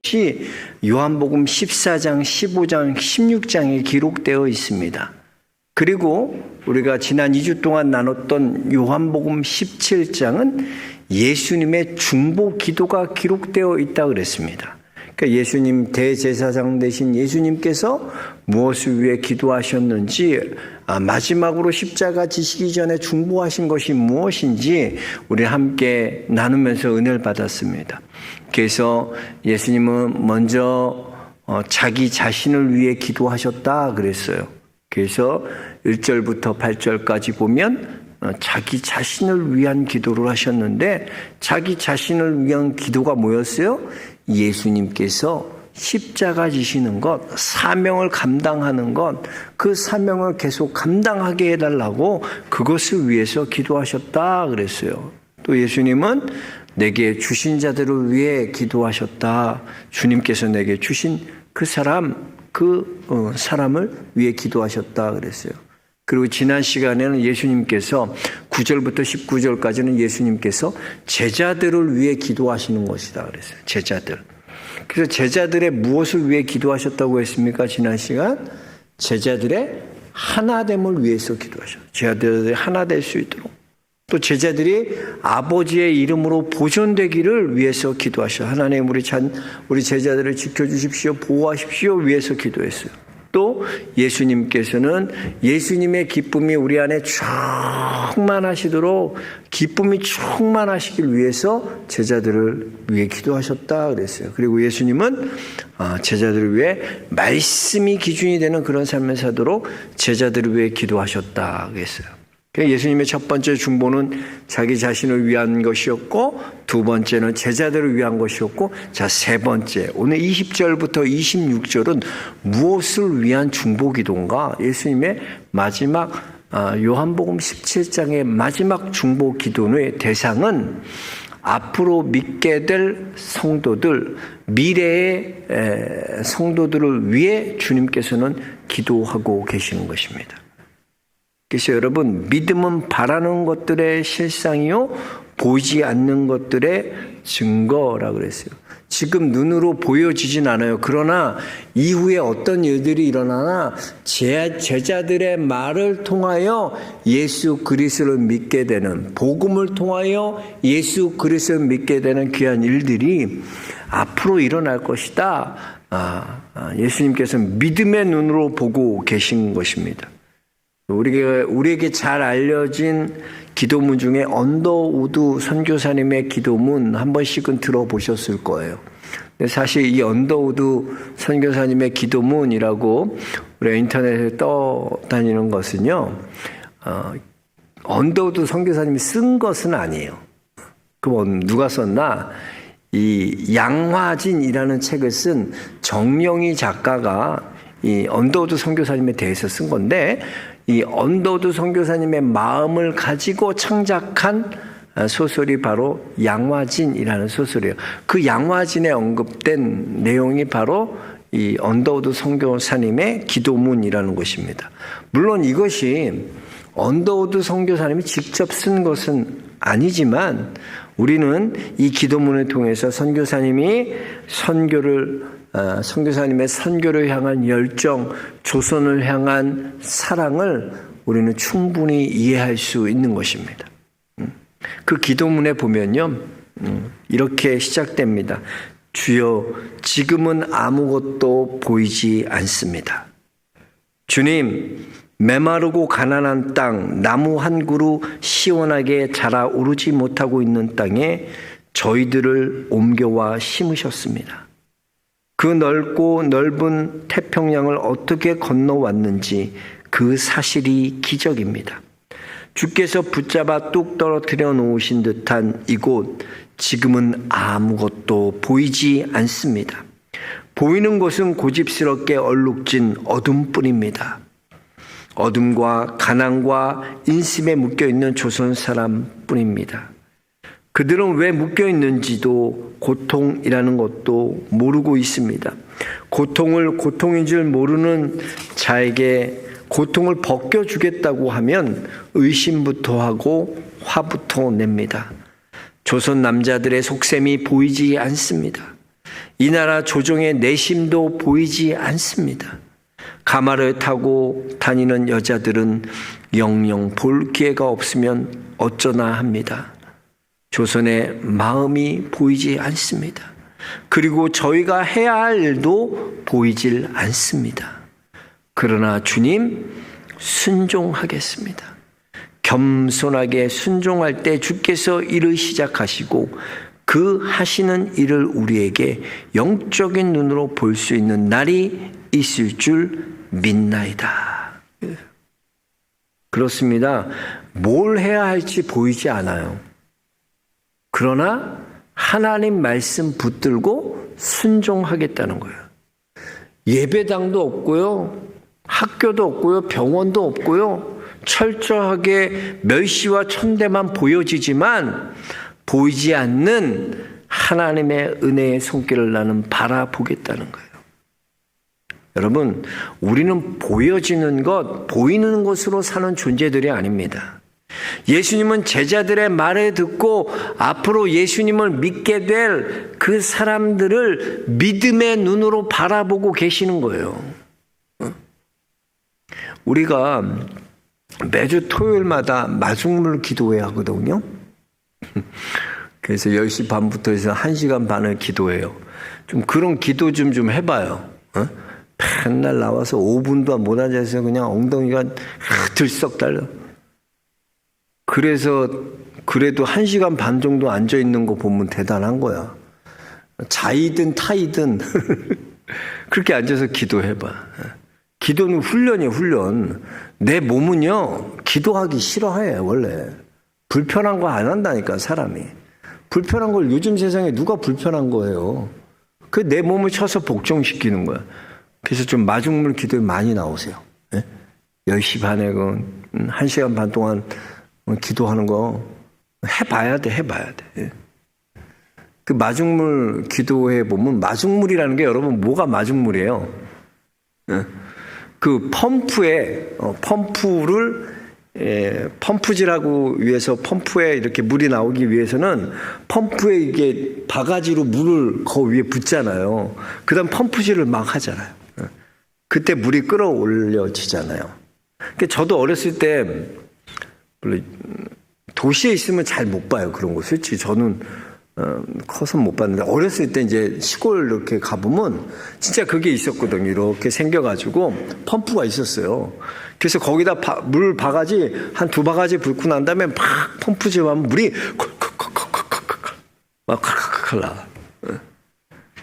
것이 요한복음 14장, 15장, 16장에 기록되어 있습니다. 그리고 우리가 지난 2주 동안 나눴던 요한복음 17장은 예수님의 중보 기도가 기록되어 있다 그랬습니다. 그러니까 예수님 대제사장 되신 예수님께서 무엇을 위해 기도하셨는지, 마지막으로 십자가 지시기 전에 중보하신 것이 무엇인지 우리 함께 나누면서 은혜를 받았습니다. 그래서 예수님은 먼저 자기 자신을 위해 기도하셨다 그랬어요. 그래서 1절부터 8절까지 보면 자기 자신을 위한 기도를 하셨는데, 자기 자신을 위한 기도가 뭐였어요? 예수님께서 십자가 지시는 것, 사명을 감당하는 것, 그 사명을 계속 감당하게 해달라고 그것을 위해서 기도하셨다 그랬어요. 또 예수님은 내게 주신 자들을 위해 기도하셨다. 주님께서 내게 주신 그 사람을 위해 기도하셨다 그랬어요. 그리고 지난 시간에는 예수님께서 9절부터 19절까지는 예수님께서 제자들을 위해 기도하시는 것이다 그랬어요. 제자들. 그래서 제자들의 무엇을 위해 기도하셨다고 했습니까? 지난 시간 제자들의 하나됨을 위해서 기도하셨어요. 제자들이 하나 될 수 있도록. 또 제자들이 아버지의 이름으로 보존되기를 위해서 기도하셨어요. 하나님 우리 제자들을 지켜주십시오, 보호하십시오 위해서 기도했어요. 또 예수님께서는 예수님의 기쁨이 우리 안에 충만하시도록 기쁨이 충만하시길 위해서 제자들을 위해 기도하셨다 그랬어요. 그리고 예수님은 제자들을 위해 말씀이 기준이 되는 그런 삶을 사도록 제자들을 위해 기도하셨다 그랬어요. 예수님의 첫 번째 중보는 자기 자신을 위한 것이었고, 두 번째는 제자들을 위한 것이었고, 자, 세 번째, 오늘 20절부터 26절은 무엇을 위한 중보 기도인가? 예수님의 마지막 요한복음 17장의 마지막 중보 기도의 대상은 앞으로 믿게 될 성도들, 미래의 성도들을 위해 주님께서는 기도하고 계시는 것입니다. 그래서 여러분, 믿음은 바라는 것들의 실상이요 보이지 않는 것들의 증거라고 그랬어요. 지금 눈으로 보여지진 않아요. 그러나 이후에 어떤 일들이 일어나나 제자들의 말을 통하여 예수 그리스도를 믿게 되는, 복음을 통하여 예수 그리스도를 믿게 되는 귀한 일들이 앞으로 일어날 것이다. 예수님께서 믿음의 눈으로 보고 계신 것입니다. 우리에게 잘 알려진 기도문 중에 언더우드 선교사님의 기도문 한 번씩은 들어보셨을 거예요. 근데 사실 이 언더우드 선교사님의 기도문이라고 우리가 인터넷에 떠다니는 것은요, 언더우드 선교사님이 쓴 것은 아니에요. 그럼 누가 썼나? 이 양화진이라는 책을 쓴 정영희 작가가 이 언더우드 선교사님에 대해서 쓴 건데, 이 언더우드 선교사님의 마음을 가지고 창작한 소설이 바로 양화진이라는 소설이에요. 그 양화진에 언급된 내용이 바로 이 언더우드 선교사님의 기도문이라는 것입니다. 물론 이것이 언더우드 선교사님이 직접 쓴 것은 아니지만, 우리는 이 기도문을 통해서 선교사님의 선교를 향한 열정, 조선을 향한 사랑을 우리는 충분히 이해할 수 있는 것입니다. 그 기도문에 보면요, 이렇게 시작됩니다. 주여, 지금은 아무것도 보이지 않습니다. 주님, 메마르고 가난한 땅, 나무 한 그루 시원하게 자라오르지 못하고 있는 땅에 저희들을 옮겨와 심으셨습니다. 그 넓고 넓은 태평양을 어떻게 건너왔는지 그 사실이 기적입니다. 주께서 붙잡아 뚝 떨어뜨려 놓으신 듯한 이곳, 지금은 아무것도 보이지 않습니다. 보이는 것은 고집스럽게 얼룩진 어둠뿐입니다. 어둠과 가난과 인심에 묶여있는 조선 사람뿐입니다. 그들은 왜 묶여있는지도 고통이라는 것도 모르고 있습니다. 고통을 고통인 줄 모르는 자에게 고통을 벗겨주겠다고 하면 의심부터 하고 화부터 냅니다. 조선 남자들의 속셈이 보이지 않습니다. 이 나라 조정의 내심도 보이지 않습니다. 가마를 타고 다니는 여자들은 영영 볼 기회가 없으면 어쩌나 합니다. 조선의 마음이 보이지 않습니다. 그리고 저희가 해야 할 일도 보이질 않습니다. 그러나 주님 순종하겠습니다. 겸손하게 순종할 때 주께서 일을 시작하시고 그 하시는 일을 우리에게 영적인 눈으로 볼 수 있는 날이 있을 줄 믿나이다. 그렇습니다. 뭘 해야 할지 보이지 않아요. 그러나 하나님 말씀 붙들고 순종하겠다는 거예요. 예배당도 없고요. 학교도 없고요. 병원도 없고요. 철저하게 멸시와 천대만 보여지지만 보이지 않는 하나님의 은혜의 손길을 나는 바라보겠다는 거예요. 여러분, 우리는 보여지는 것, 보이는 것으로 사는 존재들이 아닙니다. 예수님은 제자들의 말을 듣고 앞으로 예수님을 믿게 될 그 사람들을 믿음의 눈으로 바라보고 계시는 거예요. 우리가 매주 토요일마다 마중물 기도회 하거든요. 그래서 10시 반부터 해서 1시간 반을 기도해요. 좀 그런 기도 좀 해봐요. 맨날 나와서 5분도 못 앉아서 그냥 엉덩이가 들썩 달려. 그래서 그래도 1시간 반 정도 앉아있는 거 보면 대단한 거야. 자이든 타이든 그렇게 앉아서 기도해봐. 기도는 훈련이에요, 훈련. 내 몸은요, 기도하기 싫어해, 원래. 불편한 거 안 한다니까, 사람이. 불편한 걸 요즘 세상에 누가 불편한 거예요. 그 내 몸을 쳐서 복종시키는 거야. 그래서 좀 마중물 기도에 많이 나오세요. 10시 반에 1시간 반 동안 기도하는 거 해봐야 돼. 그 마중물 기도해 보면 마중물이라는 게 여러분 뭐가 마중물이에요? 그 펌프질하고 위해서 펌프에 이렇게 물이 나오기 위해서는 펌프에 이게 바가지로 물을 그 위에 붓잖아요. 그 다음 펌프질을 막 하잖아요. 그때 물이 끌어올려지잖아요. 그러니까 저도 어렸을 때 도시에 있으면 잘 못 봐요. 그런 거. 솔직히 저는 커서 못 봤는데 어렸을 때 이제 시골 이렇게 가보면 진짜 그게 있었거든요. 이렇게 생겨가지고 펌프가 있었어요. 그래서 거기다 물 바가지 한 2바가지 붓고 난 다음에 막 펌프질하면 물이 막 칼칼칼 나와.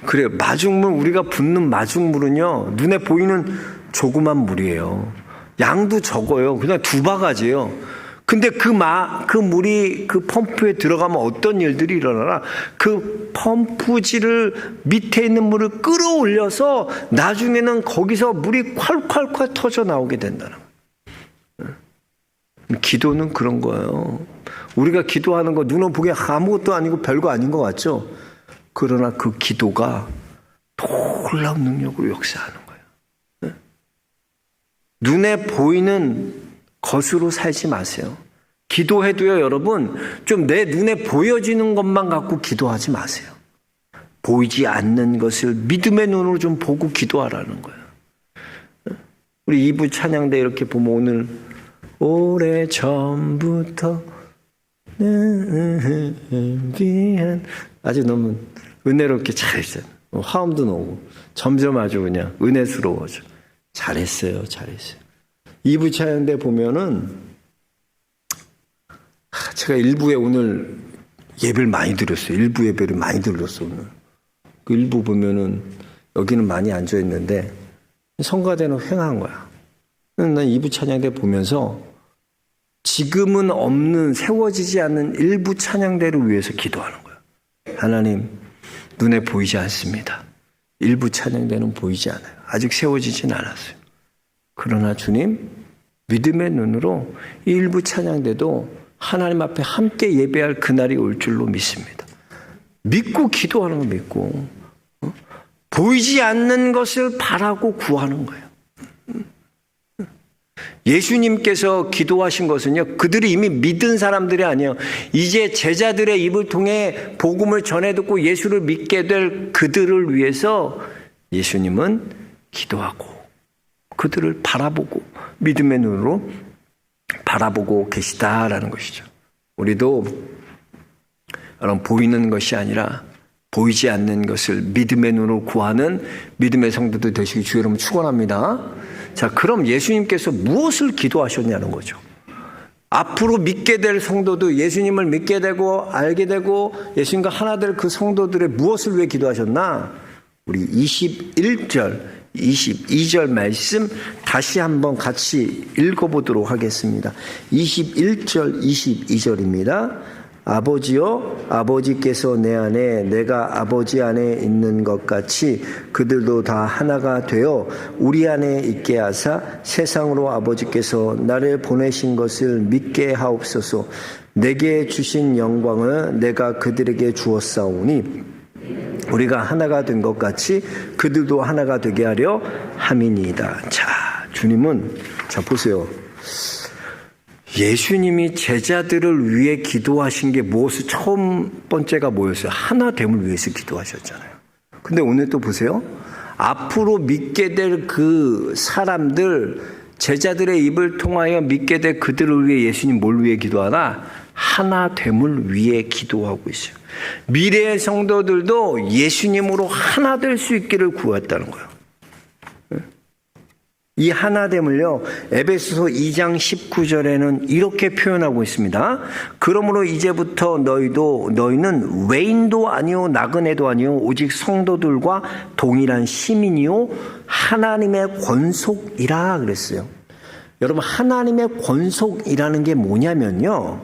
그래요. 마중물, 우리가 붓는 마중물은요, 눈에 보이는 조그만 물이에요. 양도 적어요. 그냥 2바가지예요. 근데 그 물이 그 펌프에 들어가면 어떤 일들이 일어나나? 그 펌프질을 밑에 있는 물을 끌어올려서 나중에는 거기서 물이 콸콸콸 터져 나오게 된다는 거예요. 기도는 그런 거예요. 우리가 기도하는 거 눈에 보기에 아무것도 아니고 별거 아닌 것 같죠? 그러나 그 기도가 놀라운 능력으로 역사하는 거예요. 눈에 보이는 것으로 살지 마세요. 기도해도요, 여러분, 좀 내 눈에 보여지는 것만 갖고 기도하지 마세요. 보이지 않는 것을 믿음의 눈으로 좀 보고 기도하라는 거예요. 우리 2부 찬양대 이렇게 보면 오늘 오래전부터 위한 아주 너무 은혜롭게 잘했어요. 화음도 나오고 점점 아주 그냥 은혜스러워져. 잘했어요. 2부 찬양대 보면은 제가 1부에 오늘 예배를 많이 드렸어요. 1부 예배를 많이 드렸어 오늘. 그 1부 보면은 여기는 많이 앉아 있는데 성가대는 횡한 거야. 난 2부 찬양대 보면서 지금은 없는 세워지지 않는 1부 찬양대를 위해서 기도하는 거야. 하나님, 눈에 보이지 않습니다. 1부 찬양대는 보이지 않아요. 아직 세워지진 않았어요. 그러나 주님, 믿음의 눈으로 이 1부 찬양대도 하나님 앞에 함께 예배할 그날이 올 줄로 믿습니다. 믿고 기도하는 거 믿고 보이지 않는 것을 바라고 구하는 거예요. 예수님께서 기도하신 것은요, 그들이 이미 믿은 사람들이 아니에요. 이제 제자들의 입을 통해 복음을 전해 듣고 예수를 믿게 될 그들을 위해서 예수님은 기도하고 그들을 바라보고 믿음의 눈으로 바라보고 계시다라는 것이죠. 우리도 여러분, 보이는 것이 아니라 보이지 않는 것을 믿음의 눈으로 구하는 믿음의 성도들 되시기 주의 이름으로 축원합니다. 자, 그럼 예수님께서 무엇을 기도하셨냐는 거죠. 앞으로 믿게 될 성도도 예수님을 믿게 되고 알게 되고 예수님과 하나 될 그 성도들의 무엇을 위해 기도하셨나? 우리 21절, 22절 말씀 다시 한번 같이 읽어보도록 하겠습니다. 21절, 22절입니다. 아버지여, 아버지께서 내 안에 내가 아버지 안에 있는 것 같이 그들도 다 하나가 되어 우리 안에 있게 하사 세상으로 아버지께서 나를 보내신 것을 믿게 하옵소서. 내게 주신 영광을 내가 그들에게 주었사오니 우리가 하나가 된 것 같이 그들도 하나가 되게 하려 함이니이다. 자, 주님은, 자 보세요. 예수님이 제자들을 위해 기도하신 게 무엇을 첫 번째가 뭐였어요? 하나됨을 위해서 기도하셨잖아요. 근데 오늘 또 보세요. 앞으로 믿게 될 그 사람들, 제자들의 입을 통하여 믿게 될 그들을 위해 예수님 뭘 위해 기도하나? 하나됨을 위해 기도하고 있어요. 미래의 성도들도 예수님으로 하나 될 수 있기를 구했다는 거예요. 이 하나됨을요, 에베소서 2장 19절에는 이렇게 표현하고 있습니다. 그러므로 이제부터 너희는 외인도 아니요 나그네도 아니요 오직 성도들과 동일한 시민이요 하나님의 권속이라 그랬어요. 여러분, 하나님의 권속이라는 게 뭐냐면요,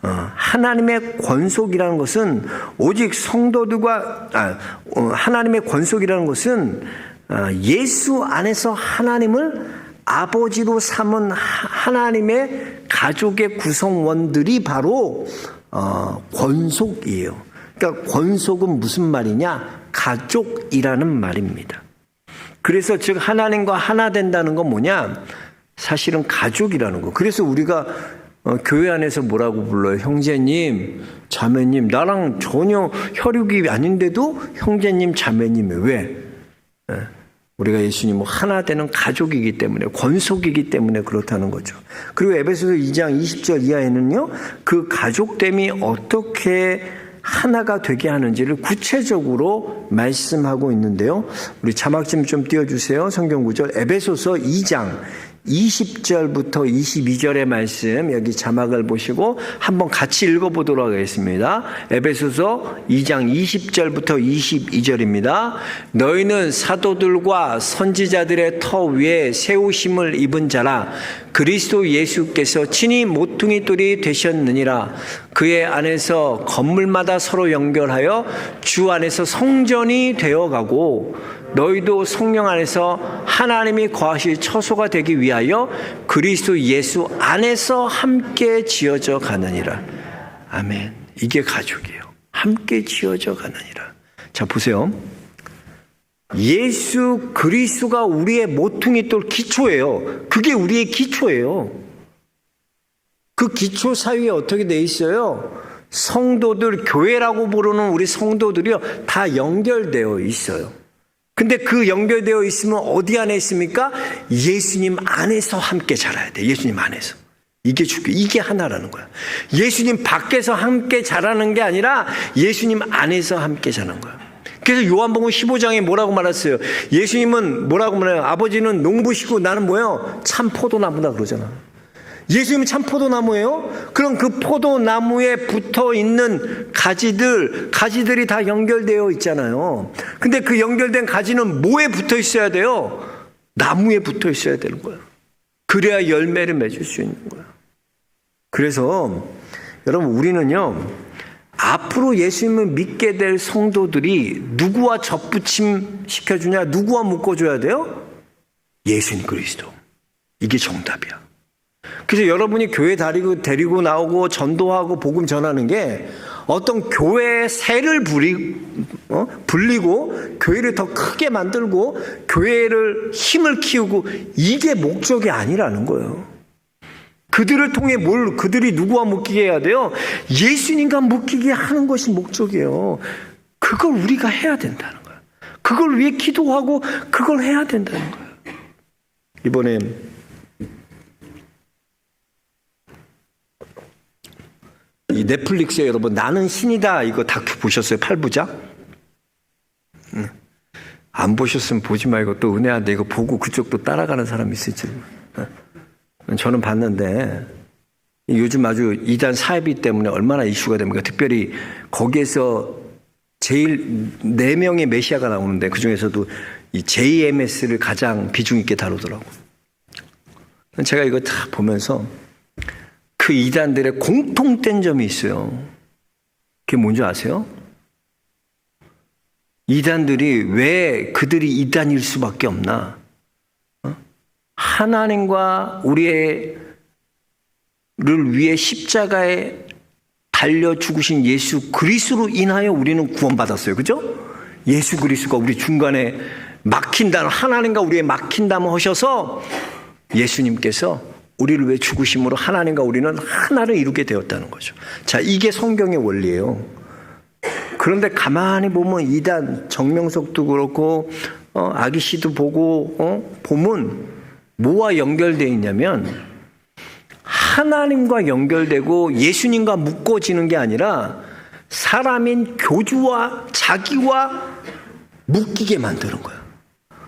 하나님의 권속이라는 것은 오직 성도들과 하나님의 권속이라는 것은 예수 안에서 하나님을 아버지로 삼은 하나님의 가족의 구성원들이 바로 권속이에요. 그러니까 권속은 무슨 말이냐? 가족이라는 말입니다. 그래서 즉 하나님과 하나 된다는 건 뭐냐? 사실은 가족이라는 거. 그래서 우리가 교회 안에서 뭐라고 불러요? 형제님, 자매님. 나랑 전혀 혈육이 아닌데도 형제님, 자매님이 왜? 우리가 예수님과 하나 되는 가족이기 때문에, 권속이기 때문에 그렇다는 거죠. 그리고 에베소서 2장 20절 이하에는요, 그 가족됨이 어떻게 하나가 되게 하는지를 구체적으로 말씀하고 있는데요. 우리 자막 좀 띄워주세요. 성경 구절 에베소서 2장 20절부터 22절의 말씀, 여기 자막을 보시고 한번 같이 읽어보도록 하겠습니다. 에베소서 2장 20절부터 22절입니다. 너희는 사도들과 선지자들의 터 위에 세우심을 입은 자라. 그리스도 예수께서 친히 모퉁이 돌이 되셨느니라. 그의 안에서 건물마다 서로 연결하여 주 안에서 성전이 되어가고 너희도 성령 안에서 하나님이 거하실 처소가 되기 위하여 그리스도 예수 안에서 함께 지어져 가느니라. 아멘. 이게 가족이에요. 함께 지어져 가느니라. 자, 보세요. 예수 그리스도가 우리의 모퉁이 돌 기초예요. 그게 우리의 기초예요. 그 기초 사이에 어떻게 돼 있어요? 성도들, 교회라고 부르는 우리 성도들이요, 다 연결되어 있어요. 근데 그 연결되어 있으면 어디 안에 있습니까? 예수님 안에서 함께 자라야 돼. 예수님 안에서. 이게 중요해. 이게 하나라는 거야. 예수님 밖에서 함께 자라는 게 아니라 예수님 안에서 함께 자라는 거야. 그래서 요한복음 15장에 뭐라고 말했어요? 예수님은 뭐라고 말해요? 아버지는 농부시고 나는 뭐예요? 참 포도나무다 그러잖아. 예수님은 참 포도나무예요? 그럼 그 포도나무에 붙어 있는 가지들이 다 연결되어 있잖아요. 근데 그 연결된 가지는 뭐에 붙어 있어야 돼요? 나무에 붙어 있어야 되는 거예요. 그래야 열매를 맺을 수 있는 거예요. 그래서 여러분, 우리는요, 앞으로 예수님을 믿게 될 성도들이 누구와 접붙임 시켜주냐? 누구와 묶어줘야 돼요? 예수님 그리스도. 이게 정답이야. 그래서 여러분이 교회 데리고 나오고 전도하고 복음 전하는 게 어떤 교회의 세를 불리고 교회를 더 크게 만들고 교회를 힘을 키우고 이게 목적이 아니라는 거예요. 그들을 통해 그들이 누구와 묶이게 해야 돼요? 예수님과 묶이게 하는 것이 목적이에요. 그걸 우리가 해야 된다는 거예요. 그걸 위해 기도하고 그걸 해야 된다는 거예요. 이번에 이 넷플릭스에 여러분 나는 신이다 이거 다큐 보셨어요? 8부작? 안 보셨으면 보지 말고 또 은혜한데 이거 보고 그쪽도 따라가는 사람이 있을지. 저는 봤는데 요즘 아주 이단 사이비 때문에 얼마나 이슈가 됩니까? 특별히 거기에서 제일 4명의 메시아가 나오는데 그중에서도 이 JMS를 가장 비중 있게 다루더라고요. 제가 이거 다 보면서 그 이단들의 공통된 점이 있어요. 그게 뭔지 아세요? 이단들이 왜 그들이 이단일 수밖에 없나? 하나님과 우리를 위해 십자가에 달려 죽으신 예수 그리스도로 인하여 우리는 구원받았어요. 그죠? 예수 그리스도가 우리 중간에 막힌다는 하나님과 우리의 막힌다면 하셔서 예수님께서 우리를 위해 죽으심으로 하나님과 우리는 하나를 이루게 되었다는 거죠. 자, 이게 성경의 원리예요. 그런데 가만히 보면 이단 정명석도 그렇고 아기씨도 보고 보면 뭐와 연결되어 있냐면 하나님과 연결되고 예수님과 묶어지는 게 아니라 사람인 교주와 자기와 묶이게 만드는 거예요.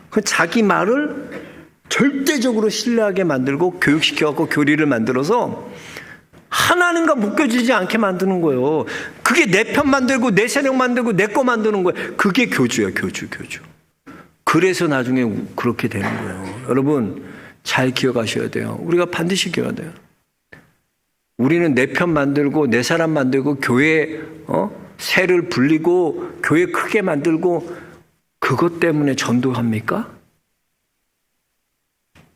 그 자기 말을 절대적으로 신뢰하게 만들고 교육시켜갖고 교리를 만들어서 하나님과 묶여지지 않게 만드는 거예요. 그게 내 편 만들고 내 세력 만들고 내 거 만드는 거예요. 그게 교주예요. 교주. 그래서 나중에 그렇게 되는 거예요. 여러분 잘 기억하셔야 돼요. 우리가 반드시 기억해야 돼요. 우리는 내 편 만들고 내 사람 만들고 교회 세를 불리고 교회 크게 만들고 그것 때문에 전도합니까?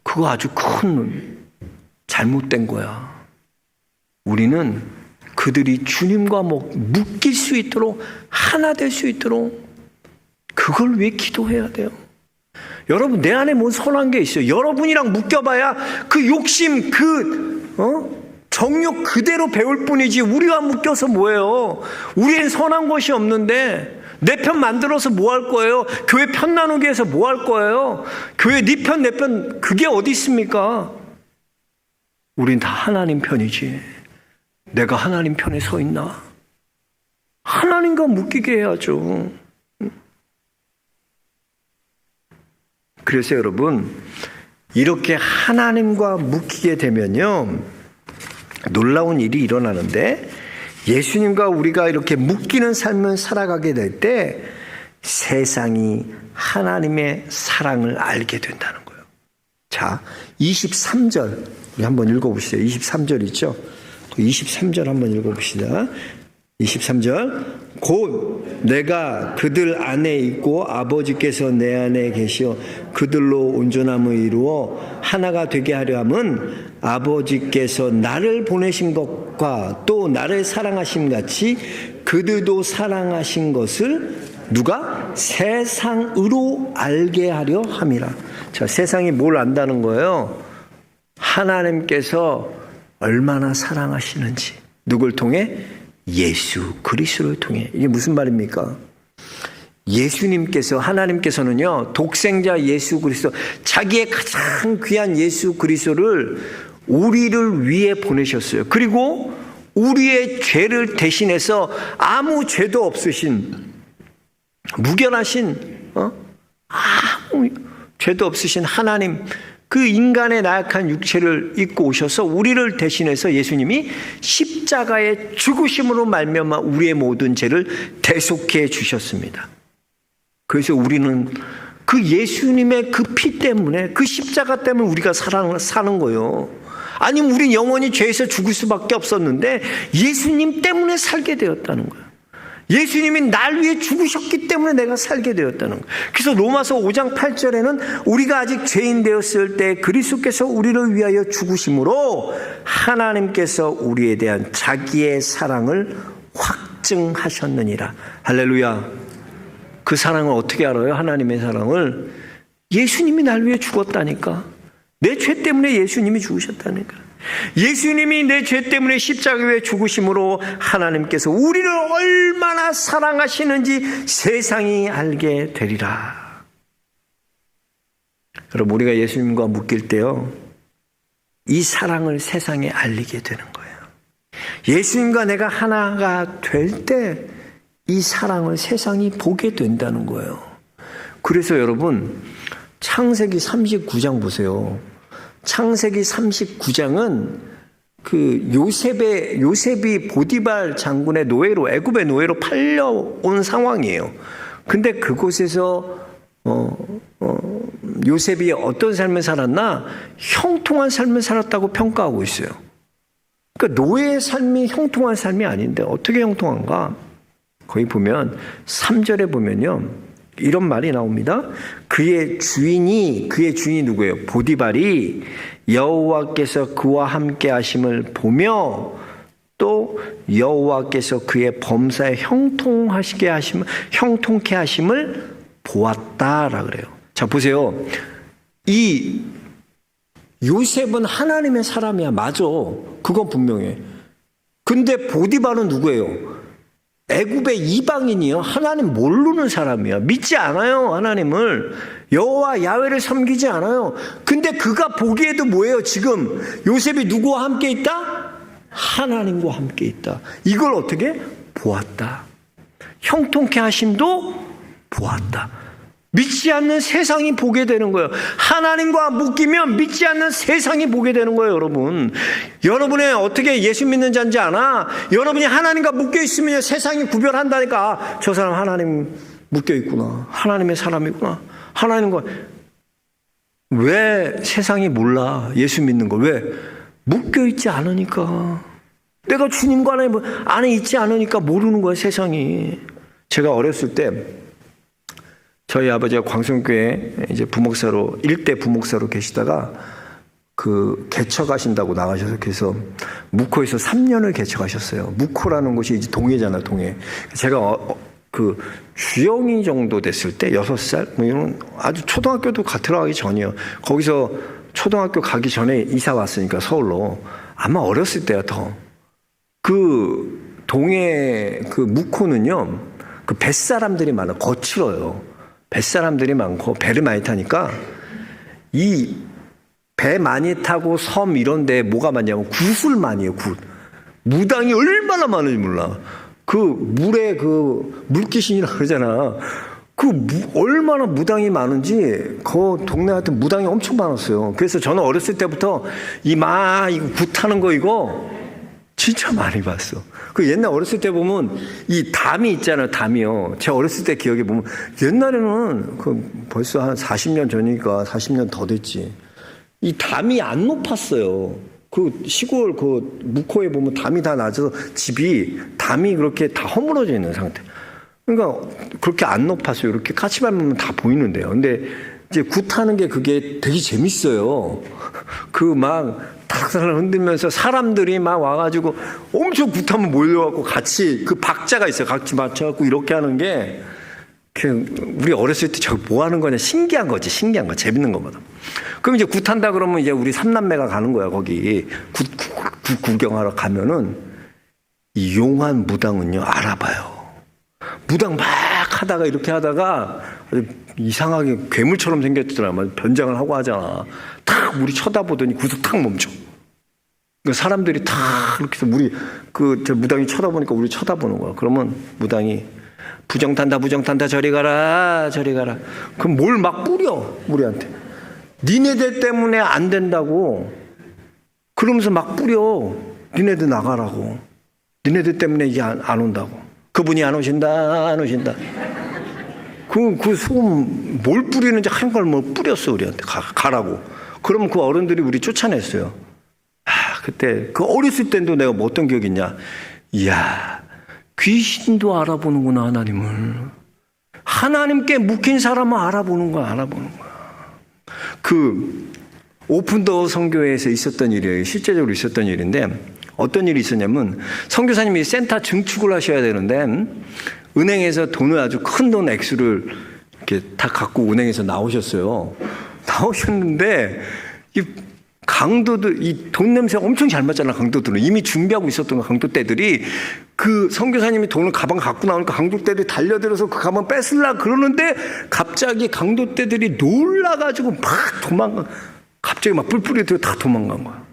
그거 아주 큰 잘못된 거야. 우리는 그들이 주님과 묶일 수 있도록 하나 될 수 있도록 그걸 위해 기도해야 돼요. 여러분 내 안에 뭔 선한 게 있어요. 여러분이랑 묶여봐야 그 욕심 정욕 그대로 배울 뿐이지 우리가 묶여서 뭐예요. 우리엔 선한 것이 없는데 내 편 만들어서 뭐 할 거예요? 교회 편 나누기 해서 뭐 할 거예요? 교회 네 편 내 편 그게 어디 있습니까? 우린 다 하나님 편이지. 내가 하나님 편에 서 있나? 하나님과 묶이게 해야죠. 그래서 여러분 이렇게 하나님과 묶이게 되면요 놀라운 일이 일어나는데 예수님과 우리가 이렇게 묶이는 삶을 살아가게 될 때 세상이 하나님의 사랑을 알게 된다는 거예요. 자, 23절 우리 한번 읽어보시죠. 23절 있죠? 23절 한번 읽어봅시다. 23절 곧 내가 그들 안에 있고 아버지께서 내 안에 계시어 그들로 온전함을 이루어 하나가 되게 하려 함은 아버지께서 나를 보내신 것과 또 나를 사랑하신 같이 그들도 사랑하신 것을 누가? 세상으로 알게 하려 함이라. 자, 세상이 뭘 안다는 거예요? 하나님께서 얼마나 사랑하시는지. 누굴 통해? 예수 그리스도를 통해. 이게 무슨 말입니까? 예수님께서 하나님께서는요 독생자 예수 그리스도 자기의 가장 귀한 예수 그리스도를 우리를 위해 보내셨어요. 그리고 우리의 죄를 대신해서 아무 죄도 없으신 무결하신 아무 죄도 없으신 하나님 그 인간의 나약한 육체를 입고 오셔서 우리를 대신해서 예수님이 십자가의 죽으심으로 말미암아 우리의 모든 죄를 대속해 주셨습니다. 그래서 우리는 그 예수님의 그 피 때문에 그 십자가 때문에 우리가 사는 거예요. 아니면 우리 영원히 죄에서 죽을 수밖에 없었는데 예수님 때문에 살게 되었다는 거예요. 예수님이 날 위해 죽으셨기 때문에 내가 살게 되었다는 거예요. 그래서 로마서 5장 8절에는 우리가 아직 죄인 되었을 때 그리스도께서 우리를 위하여 죽으심으로 하나님께서 우리에 대한 자기의 사랑을 확증하셨느니라. 할렐루야. 그 사랑을 어떻게 알아요? 하나님의 사랑을. 예수님이 날 위해 죽었다니까. 내 죄 때문에 예수님이 죽으셨다니까. 예수님이 내 죄 때문에 십자가에 죽으심으로 하나님께서 우리를 얼마나 사랑하시는지 세상이 알게 되리라. 그럼 우리가 예수님과 묶일 때요, 이 사랑을 세상에 알리게 되는 거예요. 예수님과 내가 하나가 될 때 이 사랑을 세상이 보게 된다는 거예요. 그래서 여러분, 창세기 39장 보세요. 창세기 39장은 그 요셉이 보디발 장군의 노예로, 애굽의 노예로 팔려온 상황이에요. 근데 그곳에서 요셉이 어떤 삶을 살았나? 형통한 삶을 살았다고 평가하고 있어요. 그러니까 노예의 삶이 형통한 삶이 아닌데 어떻게 형통한가? 거기 보면 3절에 보면요, 이런 말이 나옵니다. 그의 주인이 누구예요? 보디발이 여호와께서 그와 함께 하심을 보며 또 여호와께서 그의 범사에 형통케 하심을 보았다라 그래요. 자, 보세요. 이 요셉은 하나님의 사람이야. 맞아. 그건 분명해. 근데 보디발은 누구예요? 애굽의 이방인이요. 하나님 모르는 사람이야. 믿지 않아요. 하나님을. 여호와 야훼를 섬기지 않아요. 근데 그가 보기에도 뭐예요? 지금 요셉이 누구와 함께 있다? 하나님과 함께 있다. 이걸 어떻게? 보았다. 형통케 하심도 보았다. 믿지 않는 세상이 보게 되는 거예요. 하나님과 묶이면 믿지 않는 세상이 보게 되는 거예요, 여러분. 여러분의 어떻게 예수 믿는 자인지 아나? 여러분이 하나님과 묶여 있으면 세상이 구별한다니까. 아, 저 사람 하나님 묶여 있구나. 하나님의 사람이구나. 하나님과. 왜 세상이 몰라? 예수 믿는 거. 왜? 묶여 있지 않으니까. 내가 주님과 안에 있지 않으니까 모르는 거야, 세상이. 제가 어렸을 때 저희 아버지가 광성교회 이제 부목사로, 일대 부목사로 계시다가 그 개척하신다고 나가셔서, 그래서 묵호에서 3년을 개척하셨어요. 묵호라는 곳이 이제 동해잖아, 동해. 제가 그 주영이 정도 됐을 때 6살, 뭐 이런 아주 초등학교도 들어가기 전이요. 거기서 초등학교 가기 전에 이사 왔으니까 서울로. 아마 어렸을 때야 더. 그 동해 그 묵호는요, 그 뱃사람들이 많아. 거칠어요. 뱃사람들이 많고 배를 많이 타니까 이 배 많이 타고 섬 이런 데 뭐가 많냐면 굿을 많이 해요. 굿. 무당이 얼마나 많은지 몰라. 그 물에 그 물귀신이라고 그러잖아. 얼마나 무당이 많은지 그 동네 하여튼 무당이 엄청 많았어요. 그래서 저는 어렸을 때부터 이거 굿 타는 거 이거 진짜 많이 봤어. 그 옛날 어렸을 때 보면 이 담이 있잖아요. 담이요. 제가 어렸을 때 기억해 보면 옛날에는 그 벌써 한 40년 전이니까 40년 더 됐지. 이 담이 안 높았어요. 그 시골 그 묵호에 보면 담이 다 낮아서 집이 담이 그렇게 다 허물어져 있는 상태. 그러니까 그렇게 안 높았어요. 이렇게 같이 밟으면 다 보이는데요. 근데 이제 굿하는 게 그게 되게 재밌어요. 그 막 탁사를 흔들면서 사람들이 막 와가지고 엄청 굿하면 몰려갖고 같이 그 박자가 있어요. 같이 맞춰갖고 이렇게 하는 게 우리 어렸을 때 저거 뭐 하는 거냐 신기한 거지. 신기한 거. 재밌는 거보다. 그럼 이제 굿한다 그러면 이제 우리 삼남매가 가는 거야. 거기 굿 구경하러 가면은 이 용한 무당은요 알아봐요. 무당 막 하다가 이렇게 하다가 이상하게 괴물처럼 생겼더라고요. 변장을 하고 하잖아. 탁 우리 쳐다보더니 구석 탁 멈춰. 그러니까 사람들이 탁 이렇게 해서 우리 저 무당이 쳐다보니까 우리 쳐다보는 거야. 그러면 무당이 부정탄다 저리 가라. 그럼 뭘 막 뿌려 우리한테. 니네들 때문에 안 된다고. 그러면서 막 뿌려. 니네들 나가라고. 니네들 때문에 이게 안 온다고. 그분이 안 오신다. 그 소금 뭘 뿌리는지 한 걸 뭐 뿌렸어 우리한테. 가라고. 그러면 그 어른들이 우리 쫓아냈어요. 그때 그 어렸을 때도 내가 뭐 어떤 기억이 있냐. 이야, 귀신도 알아보는구나 하나님을. 하나님께 묶인 사람은 알아보는 거야. 그 오픈도어 선교회에서 있었던 일이에요. 실제적으로 있었던 일인데 어떤 일이 있었냐면 선교사님이 센터 증축을 하셔야 되는데 은행에서 돈을 아주 큰 돈 액수를 이렇게 다 갖고 은행에서 나오셨어요. 나오셨는데 이 강도들, 이 돈 냄새가 엄청 잘 맡잖아, 강도들은. 이미 준비하고 있었던 강도 떼들이 그 선교사님이 돈을 가방 갖고 나오니까 강도 떼들이 달려들어서 그 가방 뺏으려고 그러는데 갑자기 강도 떼들이 놀라가지고 막 갑자기 막 뿔뿔이 들어 다 도망간 거야.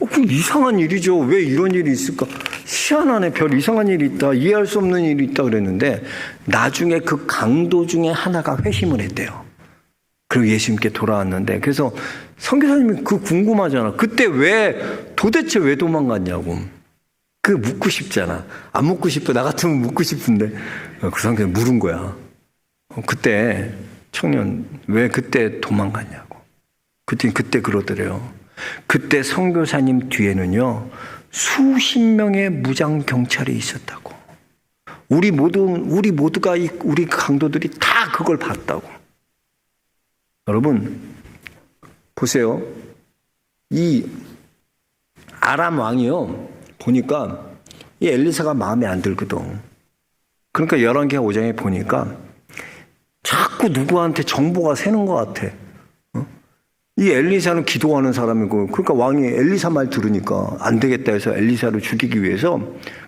그 이상한 일이죠. 왜 이런 일이 있을까? 희한하네. 별 이상한 일이 있다. 이해할 수 없는 일이 있다 그랬는데 나중에 그 강도 중에 하나가 회심을 했대요. 그리고 예수님께 돌아왔는데 그래서 선교사님이 그 궁금하잖아. 그때 도대체 왜 도망갔냐고. 그 묻고 싶잖아. 안 묻고 싶어. 나 같으면 묻고 싶은데 그 선교사님 물은 거야. 그때 청년 왜 그때 도망갔냐고. 그때 그러더래요. 그때 선교사님 뒤에는요 수십 명의 무장 경찰이 있었다고. 우리 모두가 우리 강도들이 다 그걸 봤다고. 여러분 보세요. 이 아람 왕이요 보니까 이 엘리사가 마음에 안 들거든. 그러니까 11개 5장에 보니까 자꾸 누구한테 정보가 새는 것 같아. 이 엘리사는 기도하는 사람이고, 그러니까 왕이 엘리사 말 들으니까 안 되겠다 해서 엘리사를 죽이기 위해서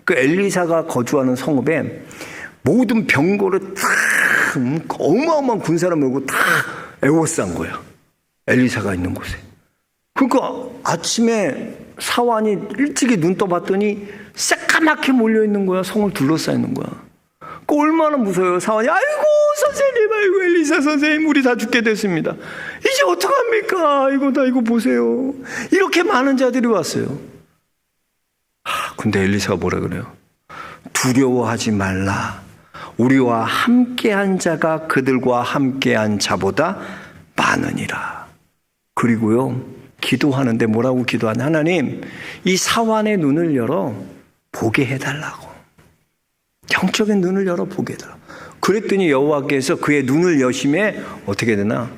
그 엘리사가 거주하는 성읍에 모든 병거를 다 어마어마한 군사를 몰고 다 에워싼 거야. 엘리사가 있는 곳에. 그러니까 아침에 사환이 일찍이 눈 떠봤더니 새까맣게 몰려있는 거야. 성을 둘러싸이는 거야. 그 얼마나 무서워요. 사환이 아이고 선생님, 아이고 엘리사 선생님, 우리 다 죽게 됐습니다. 이제 어떡합니까? 이거 보세요. 이렇게 많은 자들이 왔어요. 근데 엘리사가 뭐라 그래요? 두려워하지 말라. 우리와 함께한 자가 그들과 함께한 자보다 많으니라. 그리고요 기도하는데 뭐라고 기도하냐? 하나님, 이 사환의 눈을 열어 보게 해달라고. 영적인 눈을 열어 보게 해달라고. 그랬더니 여호와께서 그의 눈을 여심해 어떻게 되나?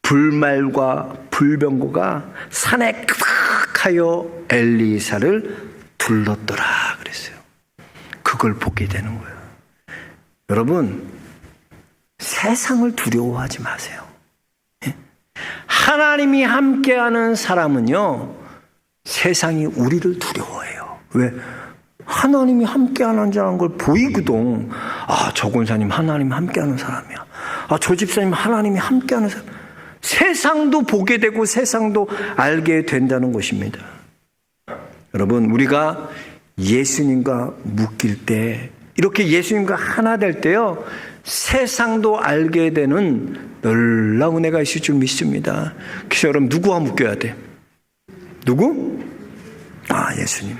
불말과 불병거가 산에 가득하여 엘리사를 둘렀더라 그랬어요. 그걸 보게 되는 거예요. 여러분, 세상을 두려워하지 마세요. 하나님이 함께하는 사람은요 세상이 우리를 두려워해요. 왜? 하나님이 함께하는 자라는 걸 보이거든. 저 권사님 하나님이 함께하는 사람이야. 저 집사님 하나님이 함께하는 사람. 세상도 보게 되고 세상도 알게 된다는 것입니다. 여러분, 우리가 예수님과 묶일 때, 이렇게 예수님과 하나 될 때요 세상도 알게 되는 놀라운 은혜가 있을 줄 믿습니다. 그래서 여러분, 누구와 묶여야 돼? 누구? 예수님.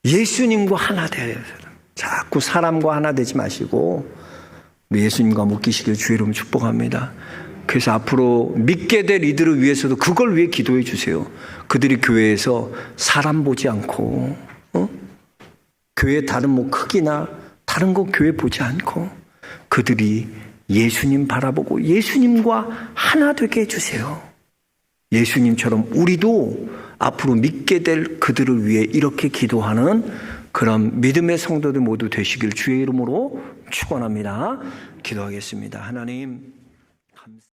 예수님과 하나 되어야 돼요. 자꾸 사람과 하나 되지 마시고 예수님과 묶이시길 주의 이름으로 축복합니다. 그래서 앞으로 믿게 될 이들을 위해서도 그걸 위해 기도해 주세요. 그들이 교회에서 사람 보지 않고 교회 다른 크기나 다른 거 교회 보지 않고 그들이 예수님 바라보고 예수님과 하나 되게 해주세요. 예수님처럼 우리도 앞으로 믿게 될 그들을 위해 이렇게 기도하는 그런 믿음의 성도들 모두 되시길 주의 이름으로 축원합니다. 기도하겠습니다. 하나님, 감사합니다.